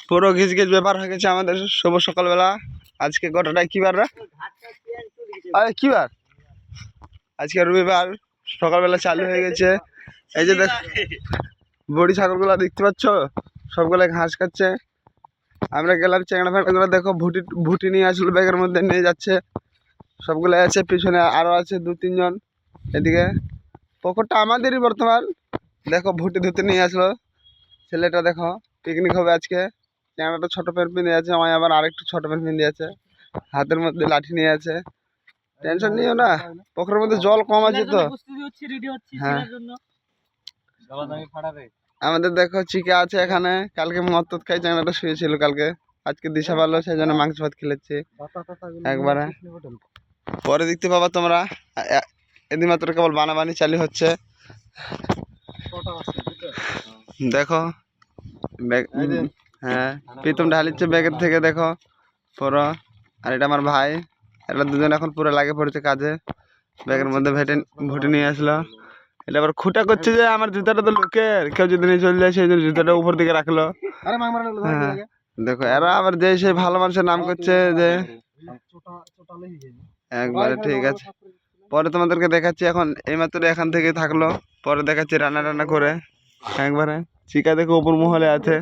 পুরো ঘিচ ঘিচ ব্যাপার হয়ে গেছে আমাদের শুভ সকালবেলা। আজকে গোটাটা কি বার রে? আরে কি বার? আজকে রবিবার। সকালবেলা চালু হয়ে গেছে। এই যে দেখ বড়ি ছাগলগুলা দেখতে পাচ্ছ, সবগুলা ঘাস খাচ্ছে। আমরা গেলাম চ্যাংড়া ফ্যাংড়া দেখো ভুটি ভুটি নিয়ে আসলো, ব্যাগের মধ্যে নিয়ে যাচ্ছে। সবগুলো আছে, পিছনে আরো আছে 2-3 জন। এদিকে পুকুরটা আমাদেরই বর্তমান। দেখো ভুটি ধুতে নিয়ে আসলো ছেলেটা, দেখো পিকনিক হবে আজকে। চ্যাংড়াটা ছোট প্যান্ট পিঁধে আছে, আমায় আবার আরেকটু ছোট প্যান্ট পিঁধে আছে, হাতের মধ্যে লাঠি নিয়ে আছে। টেনশন নিও না, পুকুরের মধ্যে জল কম আছে তো। হ্যাঁ, আমাদের দেখো চিকা আছে এখানে। কালকে মদ টদ খাই চ্যাংড়াটা শুয়েছিল কালকে। আজকে দিশা পারলো, সেই জন্য মাংস ভাত খেলেছি একবারে। পরে দেখতে পাবা তোমরা। এদিন মাত্র কেবল বানাবানি চালু হচ্ছে। দেখো হ্যাঁ, প্রীতম ঢালিচ্ছে ব্যাগের থেকে, দেখো পুরো। আর এটা আমার ভাই, এটা দুজন এখন পুরো লাগে পড়েছে কাজে। ব্যাগের মধ্যে ভুটে নিয়ে আসলো। এটা আবার খুঁটা করছে যে আমার জুতাটা তো লোকের, কেউ যদি নিয়ে চলে যায় সেই জন্য জুতাটা উপর দিকে রাখলো। হ্যাঁ, দেখো এরা আবার যে সেই ভালো মানুষের নাম করছে যে একবারে। ঠিক আছে, পরে তোমাদেরকে দেখাচ্ছি। এখন এইমাত্র এখান থেকে থাকলো, পরে দেখাচ্ছি রান্না টান্না করে একবারে। চিকা দেখো উপর মহলে আছে।